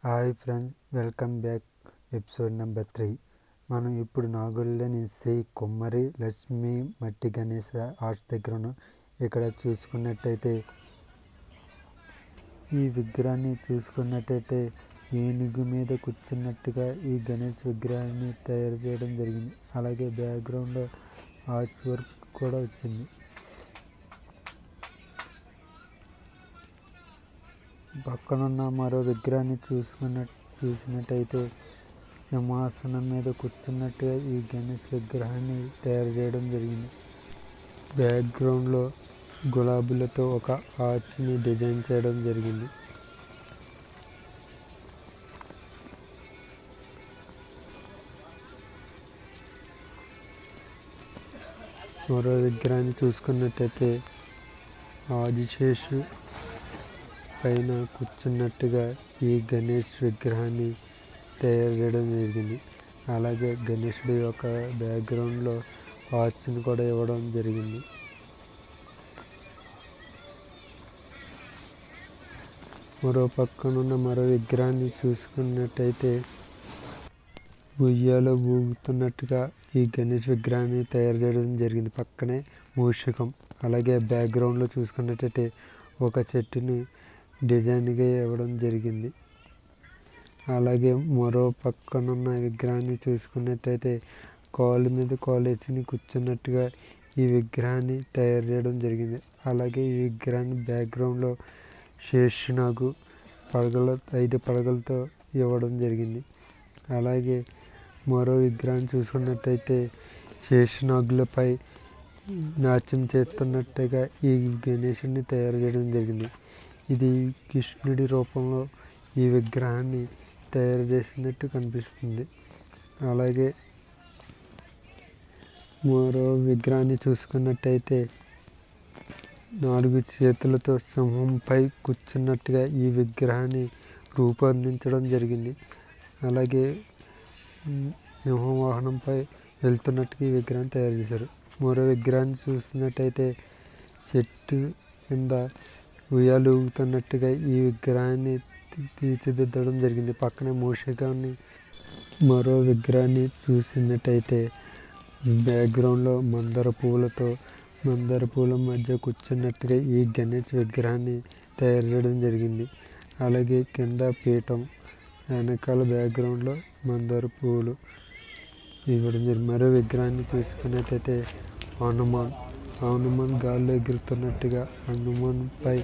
Hi friends, welcome back. Episode number 3. మనం ఇప్పుడు నాగోల్లోని శ్రీ కుమ్మరి లక్ష్మీ మట్టి గణేష ఆర్ట్స్ దగ్గరను. ఇక్కడ చూసుకున్నట్టయితే ఈ విగ్రహాన్ని చూసుకున్నట్టయితే ఏనుగు మీద కూర్చున్నట్టుగా ఈ గణేష్ విగ్రహాన్ని తయారు చేయడం జరిగింది. అలాగే బ్యాక్గ్రౌండ్లో ఆర్ట్ వర్క్ కూడా వచ్చింది. పక్కనున్న మరో విగ్రహాన్ని చూసినట్టయితే సింహాసనం మీద కూర్చున్నట్టుగా ఈ గణేష్ విగ్రహాన్ని తయారు చేయడం జరిగింది. బ్యాక్గ్రౌండ్లో గులాబీలతో ఒక ఆర్చ్ని డిజైన్ చేయడం జరిగింది. మరో విగ్రహాన్ని చూసుకున్నట్టయితే ఆదిశేషు పైన కూర్చున్నట్టుగా ఈ గణేష్ విగ్రహాన్ని తయారు చేయడం జరిగింది. అలాగే గణేశుడి యొక్క బ్యాక్గ్రౌండ్లో ఆర్చ్ని కూడా ఇవ్వడం జరిగింది. మరో పక్కనున్న మరో విగ్రహాన్ని చూసుకున్నట్టయితే ఉయ్యాలో ఊగుతున్నట్టుగా ఈ గణేష్ విగ్రహాన్ని తయారు చేయడం జరిగింది. పక్కనే మూషికం. అలాగే బ్యాక్గ్రౌండ్లో చూసుకున్నట్టయితే ఒక చెట్టుని డిజైన్గా ఇవ్వడం జరిగింది. అలాగే మరో పక్కనున్న విగ్రహాన్ని చూసుకున్నట్టయితే కాలు మీద కాలు వేసుకుని కూర్చున్నట్టుగా ఈ విగ్రహాన్ని తయారు చేయడం జరిగింది. అలాగే ఈ విగ్రహాన్ని బ్యాక్గ్రౌండ్లో శేషునాగు 5 పడగలతో ఇవ్వడం జరిగింది. అలాగే మరో విగ్రహాన్ని చూసుకున్నట్టయితే శేషునాగులపై నాట్యం చేస్తున్నట్టుగా ఈ గణేశుడిని తయారు చేయడం జరిగింది. ఇది కృష్ణుడి రూపంలో ఈ విగ్రహాన్ని తయారు చేసినట్టు కనిపిస్తుంది. అలాగే మరో విగ్రహాన్ని చూసుకున్నట్టయితే 4 చేతులతో సింహంపై కూర్చున్నట్టుగా ఈ విగ్రహాన్ని రూపొందించడం జరిగింది. అలాగే సింహం వాహనంపై వెళ్తున్నట్టుగా ఈ విగ్రహాన్ని తయారు చేశారు. మరో విగ్రహాన్ని చూసినట్టయితే చెట్టు కింద ఉయ్యాలు ఊగుతున్నట్టుగా ఈ విగ్రహాన్ని తీర్చిదిద్దడం జరిగింది. పక్కనే మూషికాన్ని. మరో విగ్రహాన్ని చూసినట్టయితే బ్యాక్గ్రౌండ్లో మందార పూల మధ్య కూర్చున్నట్టుగా ఈ గణేష్ విగ్రహాన్ని తయారు చేయడం జరిగింది. అలాగే కింద పీఠం, వెనకాల బ్యాక్గ్రౌండ్లో మందార పువ్వులు ఇవ్వడం జరిగింది. మరో విగ్రహాన్ని చూసుకున్నట్టయితే హనుమాన్ గాల్లో ఎగురుతున్నట్టుగా హనుమాన్ పై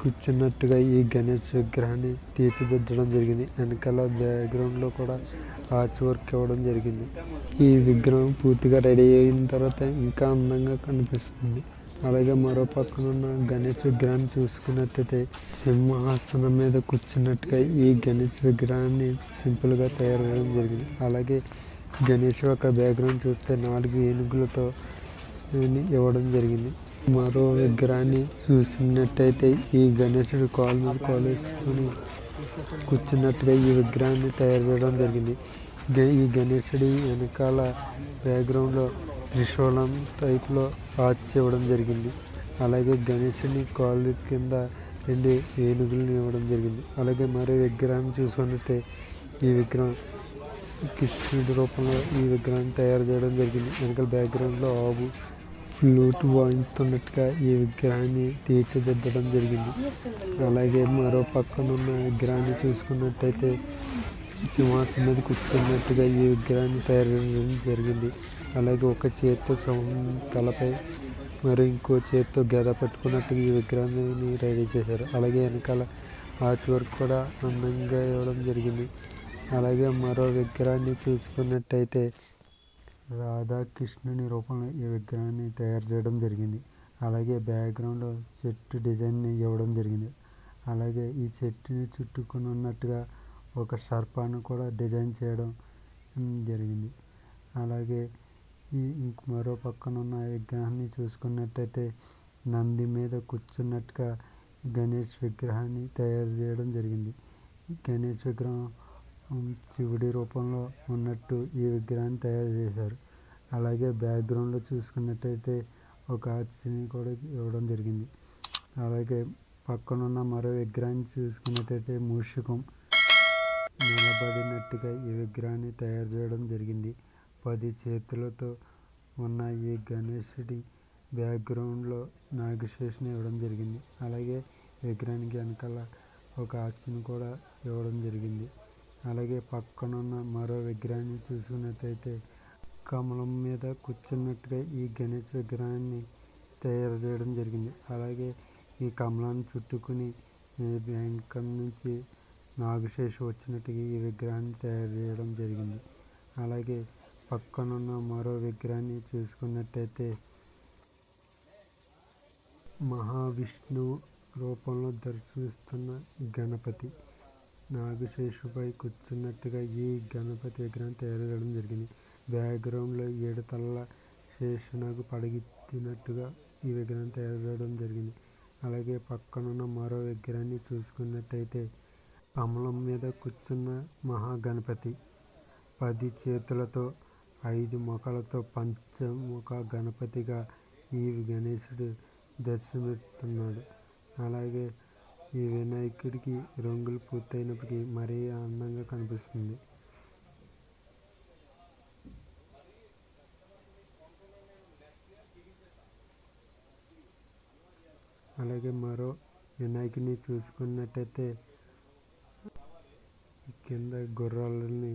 కూర్చున్నట్టుగా ఈ గణేష్ విగ్రహాన్ని తీర్చిదిద్దడం జరిగింది. వెనకాల బ్యాక్గ్రౌండ్లో కూడా ఆర్చ్ వర్క్ ఇవ్వడం జరిగింది. ఈ విగ్రహం పూర్తిగా రెడీ అయిన తర్వాత ఇంకా అందంగా కనిపిస్తుంది. అలాగే మరో పక్కనున్న గణేష్ విగ్రహాన్ని చూసుకున్నట్టయితే సింహాసనం మీద కూర్చున్నట్టుగా ఈ గణేష్ విగ్రహాన్ని సింపుల్గా తయారు చేయడం జరిగింది. అలాగే గణేష్ యొక్క బ్యాక్గ్రౌండ్ చూస్తే 4 ఏనుగులతో ఇవ్వడం జరిగింది. మరో విగ్రహాన్ని చూసినట్టయితే ఈ గణేశుడు కాలు మీద కాలు వేసుకొని కూర్చున్నట్టుగా ఈ విగ్రహాన్ని తయారు చేయడం జరిగింది. ఈ గణేశుడి వెనకాల బ్యాక్గ్రౌండ్లో త్రిశూలం టైప్లో ఆర్చ్ ఇవ్వడం జరిగింది. అలాగే గణేశుని కాలు కింద 2 ఏనుగులను ఇవ్వడం జరిగింది. అలాగే మరో విగ్రహాన్ని చూసుకున్నట్టే ఈ విగ్రహం కృష్ణుడి రూపంలో ఈ విగ్రహాన్ని తయారు చేయడం జరిగింది. వెనకాల బ్యాక్గ్రౌండ్లో ఆవు ఫ్లూట్ వాయించుతున్నట్టుగా ఈ విగ్రహాన్ని తీర్చిదిద్దడం జరిగింది. అలాగే మరో పక్కనున్న విగ్రహాన్ని చూసుకున్నట్టయితే సింహాసనం మీద కూర్చున్నట్టుగా ఈ విగ్రహాన్ని తయారు చేయడం జరిగింది. అలాగే ఒక చేతితో తలపై మరి ఇంకో చేతితో గద పట్టుకున్నట్టుగా ఈ విగ్రహాన్ని రెడీ చేశారు. అలాగే వెనకాల ఆర్ట్ వర్క్ కూడా అందంగా ఇవ్వడం జరిగింది. అలాగే మరో విగ్రహాన్ని చూసుకున్నట్టయితే రాధాకృష్ణుని రూపంలో ఈ విగ్రహాన్ని తయారు చేయడం జరిగింది. అలాగే బ్యాక్గ్రౌండ్లో చెట్టు డిజైన్ని ఇవ్వడం జరిగింది. అలాగే ఈ చెట్టుని చుట్టుకుని ఉన్నట్టుగా ఒక సర్పాన్ని కూడా డిజైన్ చేయడం జరిగింది. అలాగే మరో పక్కనున్న విగ్రహాన్ని చూసుకున్నట్టయితే నంది మీద కూర్చున్నట్టుగా గణేష్ విగ్రహాన్ని తయారు చేయడం జరిగింది. గణేష్ విగ్రహం శివుడి రూపంలో ఉన్నట్టు ఈ విగ్రహాన్ని తయారు చేశారు. అలాగే బ్యాక్గ్రౌండ్లో చూసుకున్నట్టయితే ఒక ఆర్చ్ని కూడా ఇవ్వడం జరిగింది. అలాగే పక్కనున్న మరో విగ్రహాన్ని చూసుకున్నట్టయితే మూషికం నిలబడినట్టుగా ఈ విగ్రహాన్ని తయారు చేయడం జరిగింది. 10 చేతులతో ఉన్న ఈ గణేశుడి బ్యాక్గ్రౌండ్లో నాగశేషుని ఇవ్వడం జరిగింది. అలాగే విగ్రహానికి వెనకాల ఒక ఆర్చిని కూడా ఇవ్వడం జరిగింది. అలాగే పక్కనున్న మరో విగ్రహాన్ని చూసుకున్నట్టయితే కమలం మీద కూర్చున్నట్టుగా ఈ గణేష్ విగ్రహాన్ని తయారు చేయడం జరిగింది. అలాగే ఈ కమలాన్ని చుట్టుకుని వెనక నుంచి నాగశేషు వచ్చినట్టుగా ఈ విగ్రహాన్ని తయారు చేయడం జరిగింది. అలాగే పక్కనున్న మరో విగ్రహాన్ని చూసుకున్నట్టయితే మహావిష్ణువు రూపంలో దర్శనమిస్తున్న గణపతి నాగశేషుపై కూర్చున్నట్టుగా ఈ గణపతి విగ్రహం తయారు చేయడం జరిగింది. బ్యాక్గ్రౌండ్లో 7 తలల శేషనాగు పడగెత్తినట్టుగా ఈ విగ్రహం తయారు చేయడం జరిగింది. అలాగే పక్కనున్న మరో విగ్రహాన్ని చూసుకున్నట్టయితే కమలం మీద కూర్చున్న మహాగణపతి 10 చేతులతో 5 ముఖాలతో పంచముఖ గణపతిగా ఈ గణేశుడు దర్శనమిస్తున్నాడు. అలాగే ఈ వినాయకుడికి రంగులు పూర్తయినప్పటికీ మరీ అందంగా కనిపిస్తుంది. అలాగే మరో వినాయకుడిని చూసుకున్నట్టయితే కింద గుర్రాలని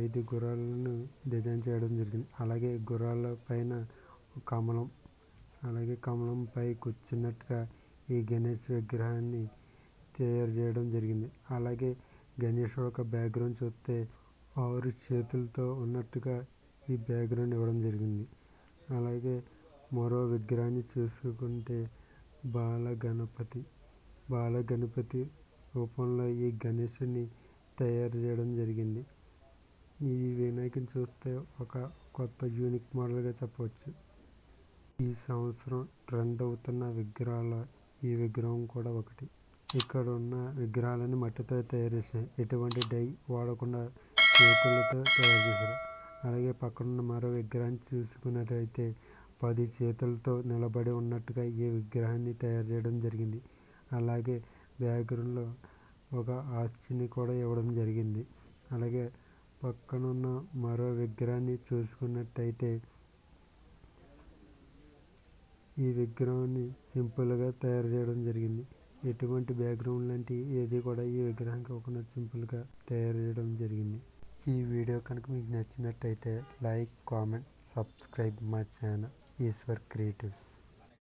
5 గుర్రాలను డిజైన్ చేయడం జరిగింది. అలాగే గుర్రాల పైన కమలం, అలాగే కమలం పై కూర్చున్నట్టుగా ఈ గణేష్ విగ్రహాన్ని తయారు చేయడం జరిగింది. అలాగే గణేష్ ఒక బ్యాక్గ్రౌండ్ చూస్తే 6 చేతులతో ఉన్నట్టుగా ఈ బ్యాక్గ్రౌండ్ ఇవ్వడం జరిగింది. అలాగే మరో విగ్రహాన్ని చూసుకుంటే బాలగణపతి రూపంలో ఈ గణేశుని తయారు చేయడం జరిగింది. ఈ వినాయకుని చూస్తే ఒక కొత్త యూనిక్ మోడల్గా చెప్పవచ్చు. ఈ సంవత్సరం ట్రెండ్ అవుతున్న విగ్రహాల ఈ విగ్రహం కూడా ఒకటి. ఇక్కడ ఉన్న విగ్రహాలని మట్టితో తయారు చేసినాయి. ఎటువంటి డై వాడకుండా చేతులతో తయారు చేశారు. అలాగే పక్కనున్న మరో విగ్రహాన్ని చూసుకున్నట్లయితే 10 చేతులతో నిలబడి ఉన్నట్టుగా ఈ విగ్రహాన్ని తయారు చేయడం జరిగింది. అలాగే బ్యాక్గ్రౌండ్లో ఒక ఆర్చిని కూడా ఇవ్వడం జరిగింది. అలాగే పక్కనున్న మరో విగ్రహాన్ని చూసుకున్నట్టయితే ఈ విగ్రహాన్ని సింపుల్గా తయారు చేయడం జరిగింది. ఎటువంటి బ్యాక్గ్రౌండ్ లాంటి ఏది కూడా ఈ విగ్రహానికి ఒక సింపుల్గా తయారు చేయడం జరిగింది. ఈ వీడియో కనుక మీకు నచ్చినట్టయితే like, comment, subscribe my channel Eshwar creatives.